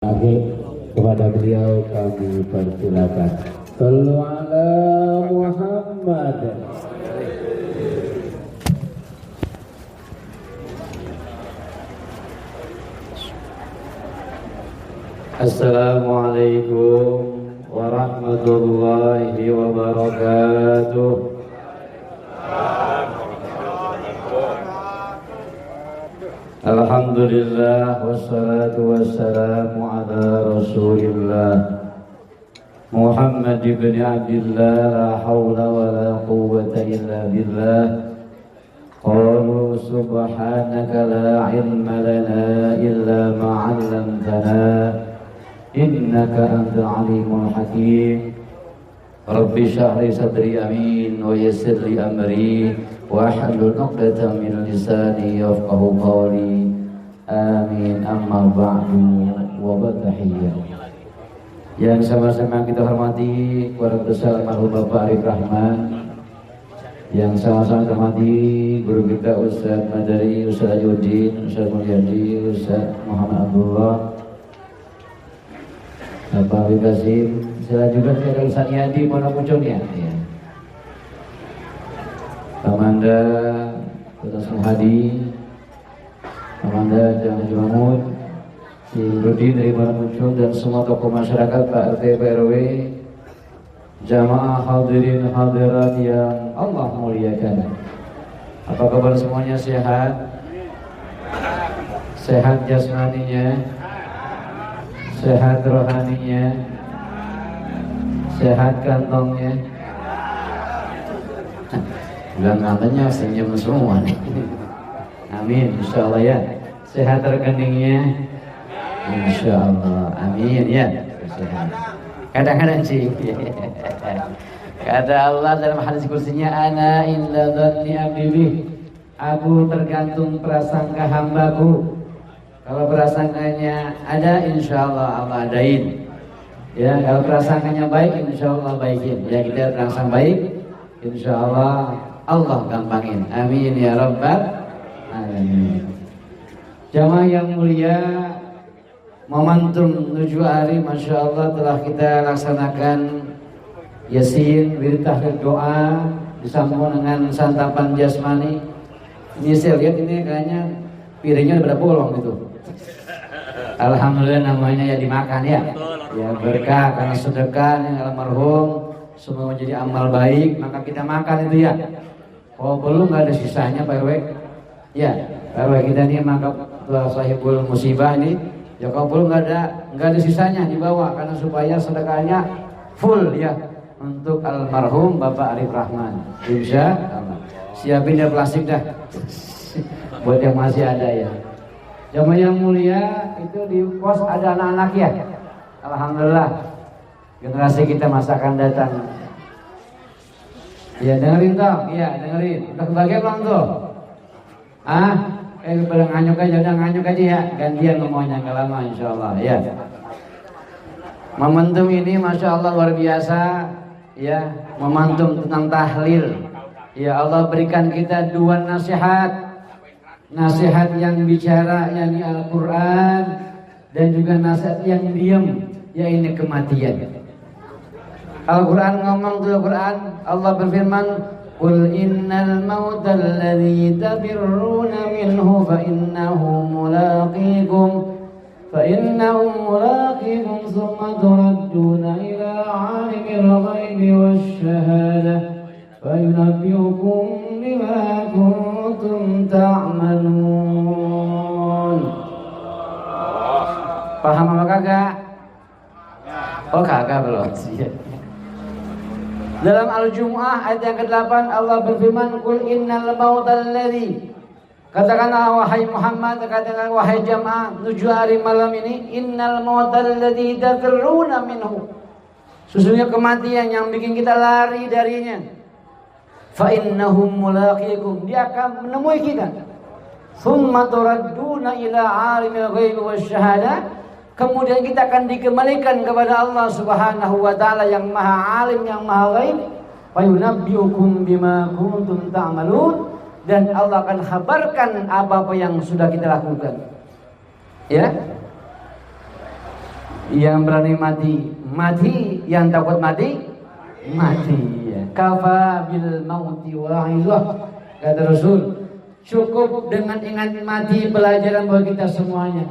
Akhir kepada beliau kami persilakan. Sallu ala Muhammad. Assalamualaikum warahmatullahi wabarakatuh. Alhamdulillah wassalatu wassalamu ala Rasulillah Muhammad ibn Abdillah, la hawla wa la quwwata illa billah. Qalu subhanaka la ilma lana illa ma 'allamtana innaka antal alimul hakim. Rabbi shrah li sadri amin wa yassir li amri wahlul 'uqdatam min lisani yafqahu qawli. Amin. Amma ba'du wa batahiyyah. Yang sama-sama kita hormati keluarga besar almarhum Bapak Arif Rahman, yang sama-sama hormati guru kita Ustaz Madari, Ustaz Ayuddin, Ustaz Mulyadi, Ustaz Muhammad Abdullah, Bapak Habib Qasim. Saya juga ada Ustaz Yadi Monopucung ya. Pamanda, Ustaz Muhadi, Pamanda Jangan Mahmud, si Rudi dari Monopucung, dan semua tokoh masyarakat, Pak RT, Pak RW, jamaah hadirin hadirat yang Allah muliakan. Apa kabar semuanya? Sehat? Sehat jasmaninya, sehat rohaninya, sehat kantongnya. Bilang katanya senyum semua nih. Amin, insyaallah ya. Sehat rekeningnya, insyaallah. Amin ya. Kadang-kadang sih. Kata Allah dalam hadis kursinya, ana illa dhanni abdi bih. Aku tergantung prasangka hambaku. Kalau prasangkanya ada, insyaallah Allah adain. Ya, kalau prasangkanya baik, insyaallah baikin. Ya, kita prasangka baik, insyaallah Allah gampangin. Amin ya rabbal alamin. Jamaah yang mulia, momentum 7 hari Masya Allah telah kita laksanakan Yasin, wirid tahhlil doa, disambung dengan santapan jasmani. Ini saya lihat ini kayaknya piringnya udah bolong gitu. Alhamdulillah namanya ya dimakan ya. Ya berkah karena sedekah yang almarhum semua menjadi amal baik, maka kita makan itu ya. Kalau belum nggak ada sisanya Pak RW. Ya, Pak RW kita ini maka sahibul musibah ini. Ya kalau belum nggak ada sisanya dibawa karena supaya sedekahnya full ya untuk almarhum Bapak Arif Rahman. Insya Allah. Siapin ya plastik dah buat yang masih ada ya. Jamaah yang mulia, itu di pos ada anak-anak ya. Alhamdulillah generasi kita masa akan datang. Ya dengerin toh, iya dengerin. Udah kebagian belum tuh? Pada nganyuk aja, udah nganyuk aja ya. Gantian ngomongnya nggak lama insyaallah ya. Momentum ini Masya Allah luar biasa ya. Momentum tentang tahlil. Ya Allah berikan kita 2 nasihat. Nasihat yang bicara yakni Al-Quran, dan juga nasihat yang diam yaitu kematian. Al-Quran ngomong tuh, Al-Quran Allah berfirman, qul innal mauta alladhi tabirruna minhu fa innahu mulaqikum thumma turadduna ila 'alimil ghaibi wasyahadah fa yunabbi'ukum bima kuntum ta'malun. Paham apa kagak? Oh kagak belum. Dalam Al-Jumu'ah ayat yang ke-8 Allah berfirman, qul innal mautal ladzi, katakanlah wahai Muhammad, katakanlah wahai jamaah 7 hari malam ini, innal mautal ladzi tafirruna minhu, sesungguhnya kematian yang bikin kita lari darinya, fa innahum mulaqikum, dia akan menemui kita, thumma turadduna ila 'alimil ghaibi wasyahadah, kemudian kita akan dikembalikan kepada Allah Subhanahu wa taala yang Maha Alim, yang Maha Ghaib. Fa yunabbi'ukum bima kuntum ta'malun, dan Allah akan kabarkan apa-apa yang sudah kita lakukan. Ya. Yang berani mati, mati. Yang takut mati, mati. Kafa bil mauti wa'izah. Kata Rasul, cukup dengan ingat mati pelajaran buat kita semuanya.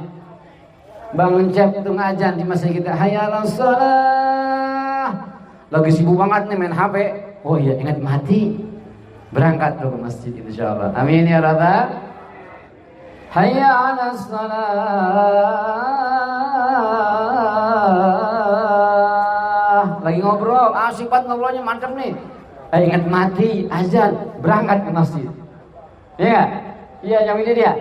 Bangun jam itu ngajan di masjid kita, hayya 'alas shalah. Lagi sibuk banget nih main HP. Oh iya, ingat mati. Berangkat ke masjid insyaallah. Amin ya rabbal. Hayya 'alas shalah. Lagi ngobrol, asik banget ngobrolnya, mantap nih. Ingat mati, azan, berangkat ke masjid. Iya, iya yang ini dia.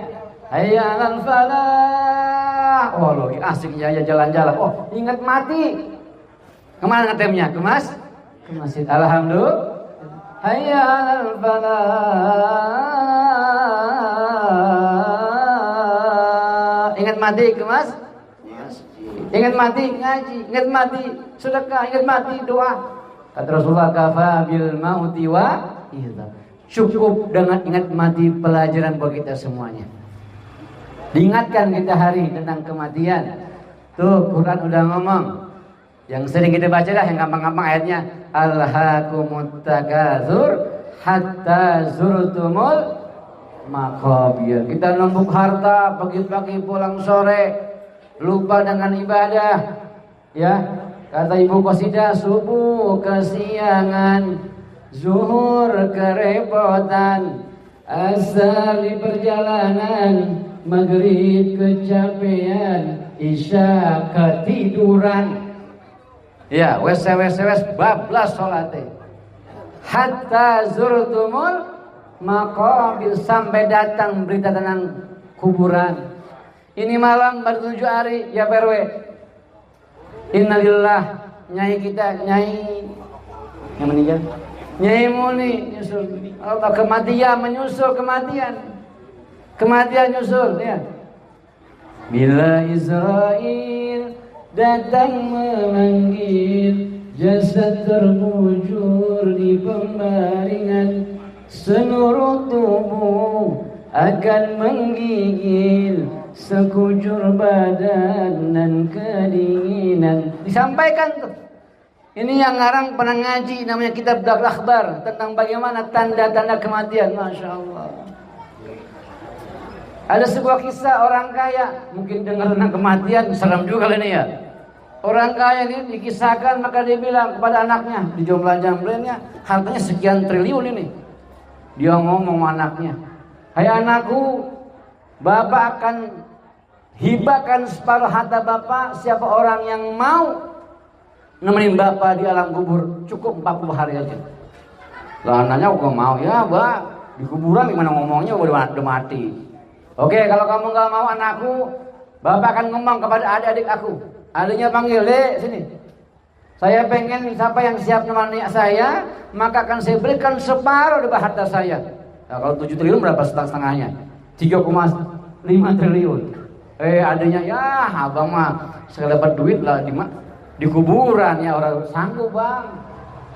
Hayya 'alal falah. Oh, lagi asiknya ya jalan-jalan. Oh, ingat mati. Kemana ngetemnya? Ke masjid. Alhamdulillah. Hayya 'alal falah. Ingat mati ke masjid. Ingat mati ngaji, ingat mati sedekah, ingat mati doa. Kata Rasulullah, kafa bil mauti wa idza. Cukup dengan ingat mati pelajaran buat kita semuanya. Diingatkan kita hari tentang kematian. Tuh Quran udah ngomong. Yang sering kita baca dah, yang gampang-gampang ayatnya. Alhaakumut takatsur hatta zurtumul maqabir. Kita numpuk harta pagi-pagi pulang sore, lupa dengan ibadah. Ya, kata Ibu Qasidah, subuh kesiangan, zuhur kerepotan, asar di perjalanan, maghrib kecapean, isya ketiduran. Ya, wes bablas sholatnya. Hatta zurtumul maqabir, sampai datang berita tentang kuburan. Ini malam baru 7 hari ya PRW. Innalillah, nyai kita, nyai yang meninggal, nyai Muni nyusul. Allah, kematian menyusul kematian. Kematian nyusul ya. Bila Israel datang memanggil, jasad terkujur di pembaringan, seluruh tubuh akan menggigil, sekujur badan dan kedinginan. Disampaikan tuh. Ini yang ngarang pernah ngaji, namanya kitab Darul Akhbar, tentang bagaimana tanda-tanda kematian. Masya Allah. Ada sebuah kisah orang kaya, mungkin dengar tentang kematian, seram juga ini ya. Orang kaya ini dikisahkan, maka dia bilang kepada anaknya, di jumlah-jumlahnya hartanya sekian triliun ini. Dia ngomong sama anaknya, hai anakku, Bapak akan hibahkan separuh harta Bapak siapa orang yang mau nemenin Bapak di alam kubur, cukup 40 hari aja. Lah anaknya gak mau, ya Mbak, di kuburan gimana ngomongnya, udah mati. Oke, kalau kamu gak mau anakku, Bapak akan ngomong kepada adik-adik aku. Adiknya panggil, Dek, sini. Saya pengen siapa yang siap menemani saya, maka akan saya berikan separuh dari harta saya. Nah, kalau 7 triliun berapa setengahnya? 3,5 triliun. Adiknya, ya abang mah sekali dapat duit lah di kuburan ya, orang sanggup bang.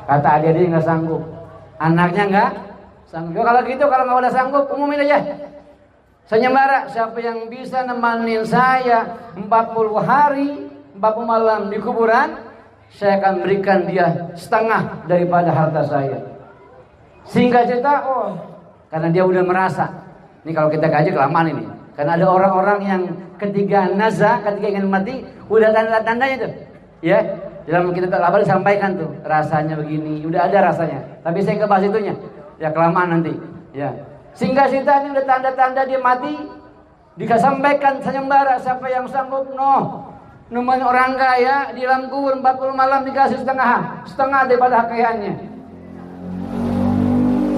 Kata adik-adik nggak sanggup, anaknya nggak sanggup. Kalau gitu, kalau nggak udah sanggup, umumin aja. Sayembara, siapa yang bisa nemenin saya 40 hari 40 malam di kuburan, saya akan berikan dia setengah daripada harta saya. Sehingga cerita, oh, karena dia udah merasa, ini kalau kita kaji kelamaan ini. Karena ada orang-orang yang ketika ingin mati, udah tanda-tandanya tuh. Ya, dalam kita kabar disampaikan tuh, rasanya begini, udah ada rasanya. Tapi saya ngebahas itunya, ya kelamaan nanti. Ya, sehingga cerita ini udah tanda-tanda dia mati, disampaikan sayembara, siapa yang sanggup nemenin orang kaya di dalam kubur 40 malam dikasih setengah daripada kekayaannya.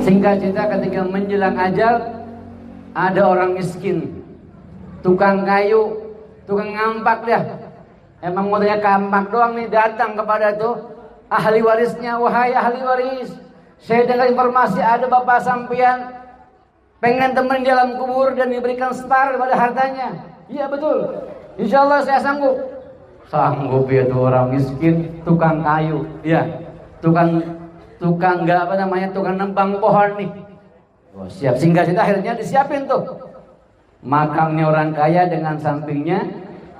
Singkat cerita, ketika menjelang ajal, ada orang miskin, tukang kayu, tukang ngampak dia. Emang modalnya kampak doang nih, datang kepada tuh ahli warisnya. Wahai ahli waris, saya dengar informasi ada bapak sampean pengen temen di dalam kubur dan diberikan separuh daripada hartanya. Iya betul, insya Allah saya sanggup. Sanggup ya tuh orang miskin, tukang kayu, ya tukang nggak apa namanya, tukang nembang pohon nih. Oh, siap. Sehingga kita akhirnya disiapin tuh makamnya orang kaya dengan sampingnya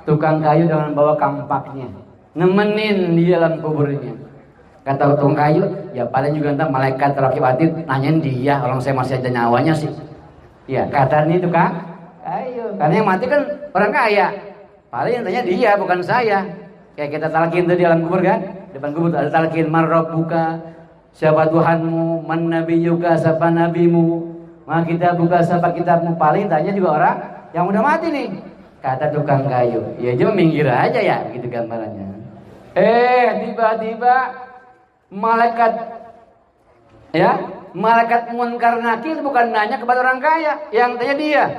tukang kayu dengan bawa kampaknya, nemenin di dalam kuburnya. Kata tukang kayu, ya paling juga ntar malaikat rakib atid nanyain dia, orang saya masih ada nyawanya sih. Ya kata nih tukang kayu, karena yang mati kan orang kaya, paling yang tanya dia bukan saya. Kayak kita talkin tuh di dalam kubur kan, depan kubur ada talkin, man rabbuka, siapa Tuhanmu, man nabiyuka, siapa nabimu, ma kita buka siapa kitabmu. Paling tanya juga orang yang udah mati nih. Kata tukang kayu, ya cuma minggir aja ya, gitu gambarannya. Tiba-tiba malaikat, ya, malaikat munkar nakir bukan nanya kepada orang kaya, yang tanya dia,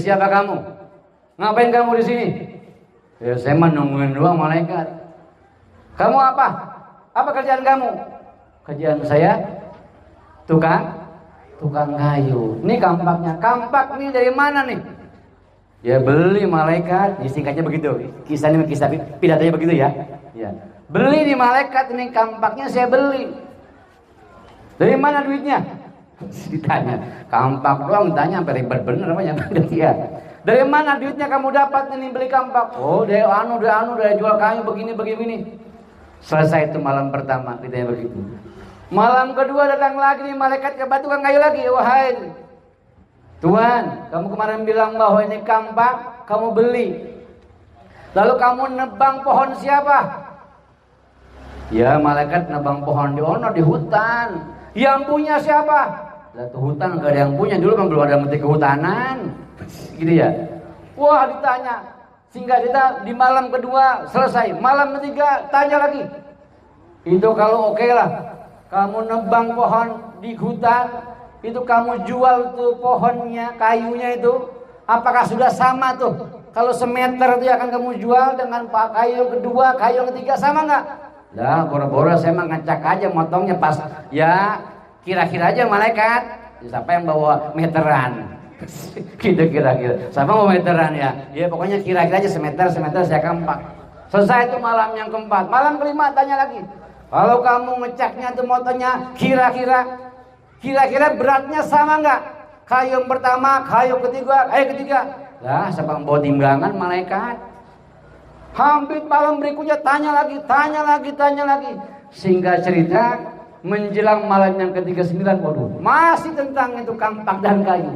siapa kamu? Ngapain kamu di sini? Ya saya nungguin doang malaikat. Kamu apa? Apa kerjaan kamu? Kerjaan saya tukang kayu. Ini kampaknya. Kampak nih dari mana nih? Ya beli malaikat. Singkatnya begitu. Kisah pidatonya begitu ya. Ya. Beli di malaikat ini kampaknya saya beli. Dari mana duitnya? Ditanya. Kampak doang ditanya sampai ribet bener apa ya? Ya. Dari mana duitnya kamu dapat ini beli kampak? Oh dari jual kayu begini. Selesai itu malam pertama ditanya begitu. Malam kedua datang lagi nih malaikat ke tukang kayu lagi. Wahai Tuhan, kamu kemarin bilang bahwa ini kampak kamu beli. Lalu kamu nebang pohon siapa? Ya malaikat nebang pohon di hutan. Yang punya siapa? Satu hutan gak ada yang punya, dulu kan belum ada menteri kehutanan. Gitu ya. Wah ditanya. Sehingga kita di malam kedua selesai. Malam ketiga tanya lagi. Itu kalau oke lah. Kamu nebang pohon di hutan, itu kamu jual tuh pohonnya, kayunya itu, apakah sudah sama tuh? Kalau semeter itu akan kamu jual dengan kayu kedua, kayu ketiga sama nggak? Lah, boro-boro saya mah ngecek aja motongnya pas, ya kira-kira aja malaikat. Siapa yang bawa meteran? Gitu kira-kira. Siapa mau meteran ya? Ya pokoknya kira-kira aja semeter saya kampak. Selesai itu malam yang keempat. Malam kelima tanya lagi. Kalau kamu ngeceknya tuh motonya kira-kira beratnya sama nggak? Kayu yang pertama, kayu ketiga. Lah, siapa yang bawa timbangan malaikat? Hampir malam berikutnya tanya lagi. Sehingga cerita menjelang malam yang ke-39, waduh, masih tentang itu kampak dan kayu.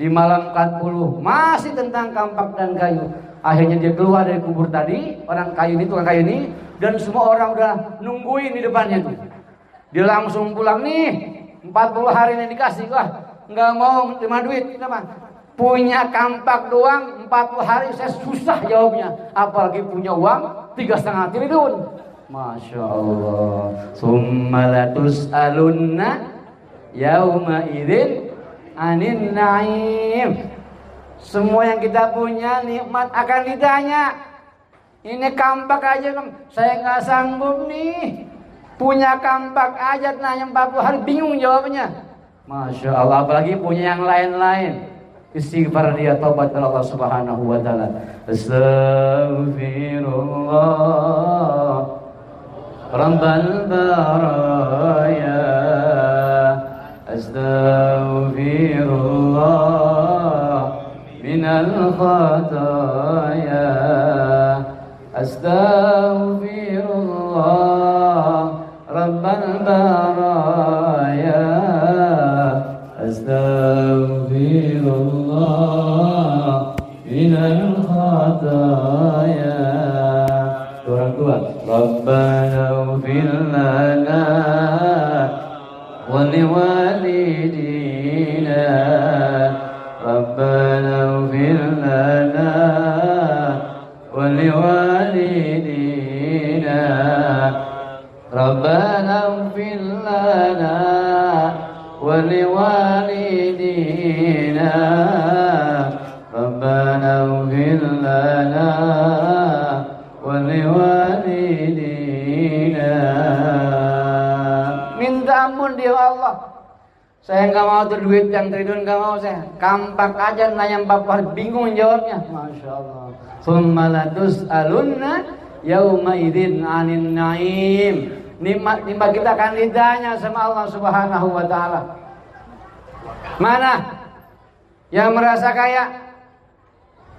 Di malam 40 masih tentang kampak dan kayu. Akhirnya dia keluar dari kubur tadi, tukang kayu ini, dan semua orang udah nungguin di depannya tuh. Dia langsung pulang nih, 40 hari ini dikasih, wah nggak mau terima duit, kenapa? Punya kampak doang 40 hari saya susah jawabnya, apalagi punya uang 3,5 triliun. Masya Allah. Summa latus'alunna yauma idzin anin na'im. Semua yang kita punya nikmat akan ditanya. Ini kampak aja saya nggak sanggup nih. Punya kampak aja nanya 40 hari bingung jawabnya. Masya Allah, apalagi punya yang lain-lain. Istighfar dia, taubat kepada Allah Subhanahu wa taala. Astaghfirullah Rabbal baraya. Astaghfirullah minal khataya. Astaghfirullah Rabbal baraya. Astaghfirullah minal khataya. Orang tua, Rabbana ighfir lana wa liwalidina. Rabbana ighfir lana wa liwalidina. Rabbana ighfir lana wa liwalidina. Rabbana ighfir lana wa liwalidina. Minta ampun dia Allah. Saya nggak mau tuh duit yang triliun, nggak mau saya. Kampak aja nanya 40 hari bingung jawabnya. Masya Allah. Summa latus'alunna yauma idzin 'anin na'im. Nikmat kita akan ditanya sama Allah Subhanahu wa taala. Mana yang merasa kaya?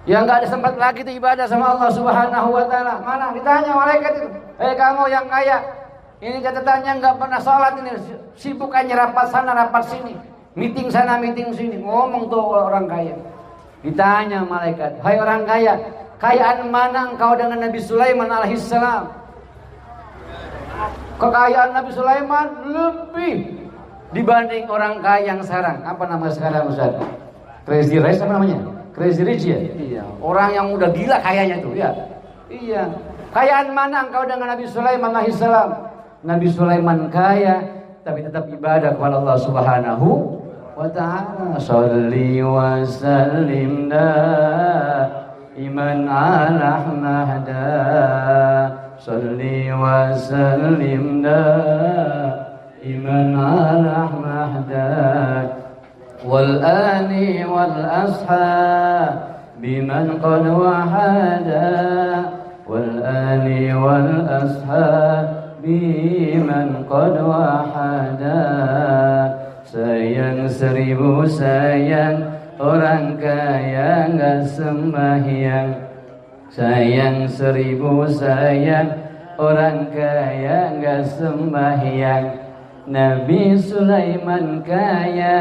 Yang nggak ada sempat lagi itu ibadah sama Allah Subhanahu wa taala. Mana? Ditanya malaikat itu. Kamu yang kaya, ini catatannya nggak pernah sholat ini, sibukannya rapat sana rapat sini, meeting sana meeting sini, ngomong tuh orang kaya. Ditanya malaikat, hai orang kaya, kekayaan mana engkau dengan Nabi Sulaiman alaihissalam? Kekayaan Nabi Sulaiman lebih dibanding orang kaya yang sekarang. Apa nama sekarang Ustaz? Crazy Rich apa namanya? Crazy Rich ya? Iya. Orang yang udah gila kayanya tuh ya. Iya. Kayaan mana engkau dengan Nabi Sulaiman alaihissalam? Nabi Sulaiman kaya tapi tetap ibadah kepada Allah Subhanahu wa ta'ala. Shalli wa sallim iman ala mahda. Shalli wa sallim iman ala mahda. Wal ani wal ashab biman qad wahada. Wal ani wal ashab biman qad wahada. Sayang seribu sayang orang kaya nggak sembahyang. Sayang seribu sayang orang kaya nggak sembahyang. Nabi Sulaiman kaya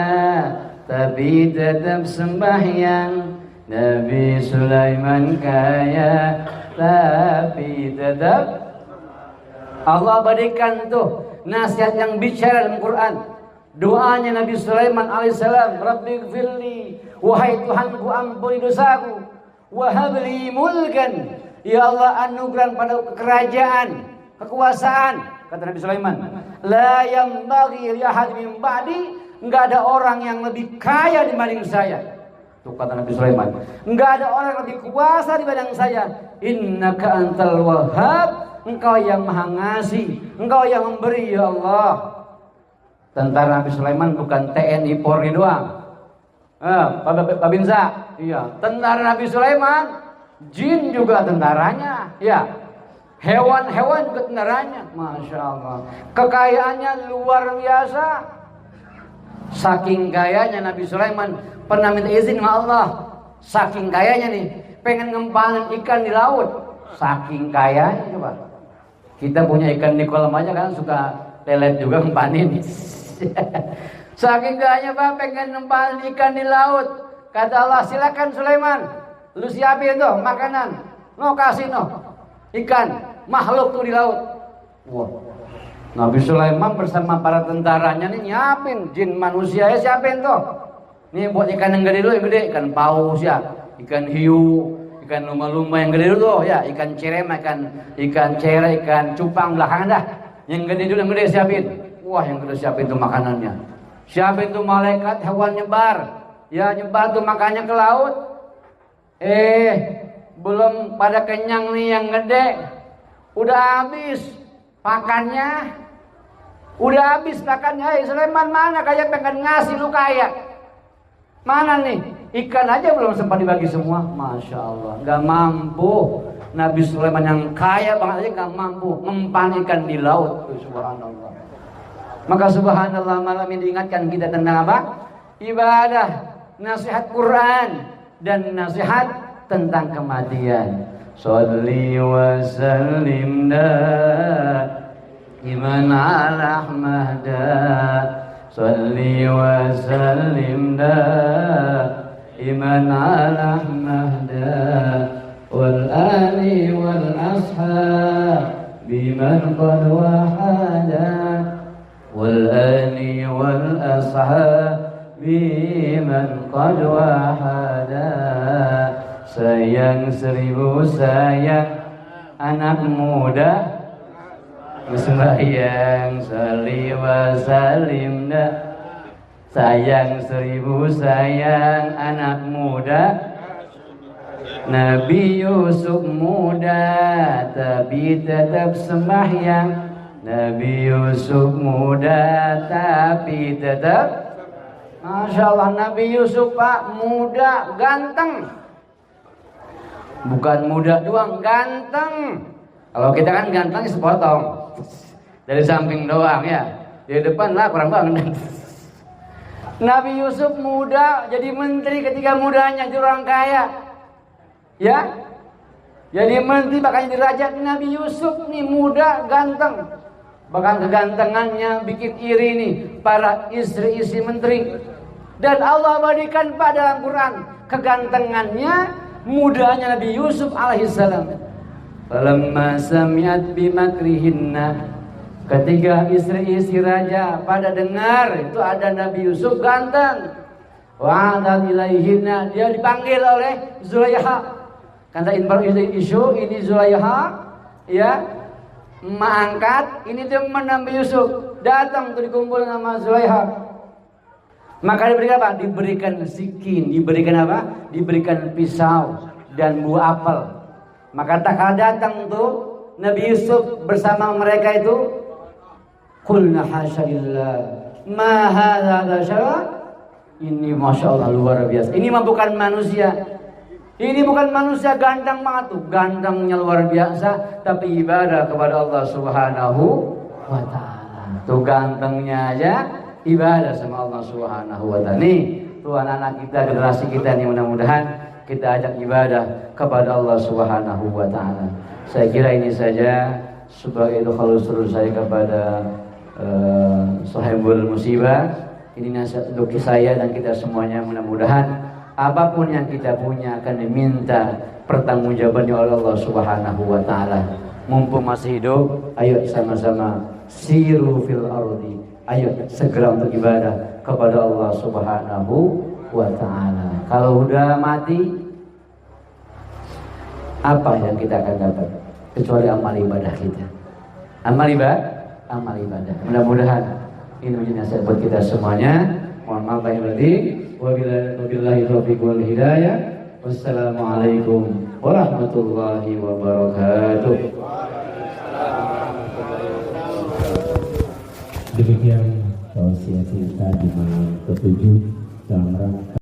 tapi tetap sembahyang. Nabi Sulaiman kaya tapi tetap. Allah berikan tuh nasihat yang bicara dalam Quran. Doanya Nabi Sulaiman alaihissalam, Rabbighfirli, wahai Tuhanku ampuni dosaku, wahabli mulkan, ya Allah anugerah pada kerajaan, kekuasaan. Kata Nabi Sulaiman, la yanbaghi li ahad min ba'di, enggak ada orang yang lebih kaya dibanding saya. Tuh kata Nabi Sulaiman, enggak ada orang yang lebih kuasa dibanding saya. Innaka antal wahhab, engkau yang maha ngasih, engkau yang memberi ya Allah. Tentara Nabi Sulaiman bukan TNI Polri doang. Babinsa, iya. Tentara Nabi Sulaiman, jin juga tentaranya, ya. Hewan-hewan juga tentaranya, masya Allah. Kekayaannya luar biasa. Saking kayanya Nabi Sulaiman pernah minta izin sama Allah. Saking kayanya nih, pengen ngempanin ikan di laut. Saking kayanya coba. Kita punya ikan di kolam aja kan suka lelet juga ngempanin. Saking kayanya Pak pengen ngempanin ikan di laut. Kata Allah, silakan Sulaiman, lu siapin tuh makanan. No kasih no ikan makhluk tuh di laut. Wah. Nabi Sulaiman bersama para tentaranya nih nyiapin jin manusia ya siapin tuh. Nih buat ikan yang gede dulu yang gede, ikan paus ya, ikan hiu, ikan lumba-lumba yang gede dulu ya, ikan cerem, ikan cere, ikan cupang belakangan dah. Yang gede dulu yang gede siapin. Wah yang gede siapin tuh makanannya. Siapin tuh malaikat hewan nyebar. Ya nyebar tuh makannya ke laut. Belum pada kenyang nih yang gede. Udah habis pakannya. Udah habis pakannya. Sulaiman mana kayak pengen ngasih lu kaya. Mana nih? Ikan aja belum sempat dibagi semua. Masya Allah. Gak mampu. Nabi Sulaiman yang kaya banget aja gak mampu mempan ikan di laut. Subhanallah. Maka subhanallah malam ini diingatkan kita tentang apa? Ibadah, nasihat Quran dan nasihat tentang kematian. Shalli wa sallim iman ala mahda. Shalli wa sallim iman ala mahda. Wal ali wal ashab biman qad wahada. Wal ali wal ashab biman qad wahada. Sayang seribu sayang anak muda sembahyang. Shalli wa sallim sayang seribu sayang anak muda. Nabi Yusuf muda tapi tetap sembahyang. Nabi Yusuf muda tapi tetap, masya Allah. Nabi Yusuf Pak muda ganteng. Bukan muda doang, ganteng. Kalau kita kan ganteng sepotong dari samping doang ya, di depan lah kurang banget. Nabi Yusuf muda jadi menteri ketika mudanya, jadi orang kaya. Ya, jadi menteri bakal jadi raja. Nabi Yusuf nih muda, ganteng. Bahkan kegantengannya bikin iri nih para istri-istri menteri. Dan Allah berikan pada Al-Quran kegantengannya, mudanya Nabi Yusuf alaihissalam. Falamma sami'at bimakrihinna, ketika istri-istri raja pada dengar itu ada Nabi Yusuf ganteng, wa'adat ilaihinna, dia dipanggil oleh Zulaikha. Kata isu ini Zulaikha, ya, emak angkat, ini teman Nabi Yusuf, datang tuh dikumpul sama Zulaikha. Maka diberikan apa? Diberikan sikin, diberikan apa? Diberikan pisau dan buah apel. Maka tak kala datang tuh Nabi Yusuf bersama mereka itu, qulna hasyalillah ma hadza basyara, ini masya Allah luar biasa. Ini mah bukan manusia. Ini bukan manusia, ganteng banget tuh, gantengnya luar biasa, tapi ibadah kepada Allah Subhanahu wa taala. Tuh gantengnya aja ibadah sama Allah Subhanahu wa taala. Nih, tuh anak-anak kita, generasi kita nih, mudah-mudahan kita ajak ibadah kepada Allah Subhanahu wa taala. Saya kira ini saja sebagai khalus saya kepada sahibul musibah. Ini nasihat untuk saya dan kita semuanya, mudah-mudahan apapun yang kita punya akan diminta pertanggungjawabannya oleh Allah Subhanahu wa taala. Mumpung masih hidup, ayo sama-sama siru fil ardi. Ayo segera untuk ibadah kepada Allah Subhanahu wa taala. Kalau udah mati, apa yang kita akan dapat kecuali amal ibadah kita? Amal ibadah. Mudah-mudahan ini menjadi nasihat buat kita semuanya. Mohon maaf lahir batin. Wabillahi taufiq wal hidayah. Wassalamualaikum warahmatullahi wabarakatuh. Demikian tausiah kita di malam ke-7 dalam rangka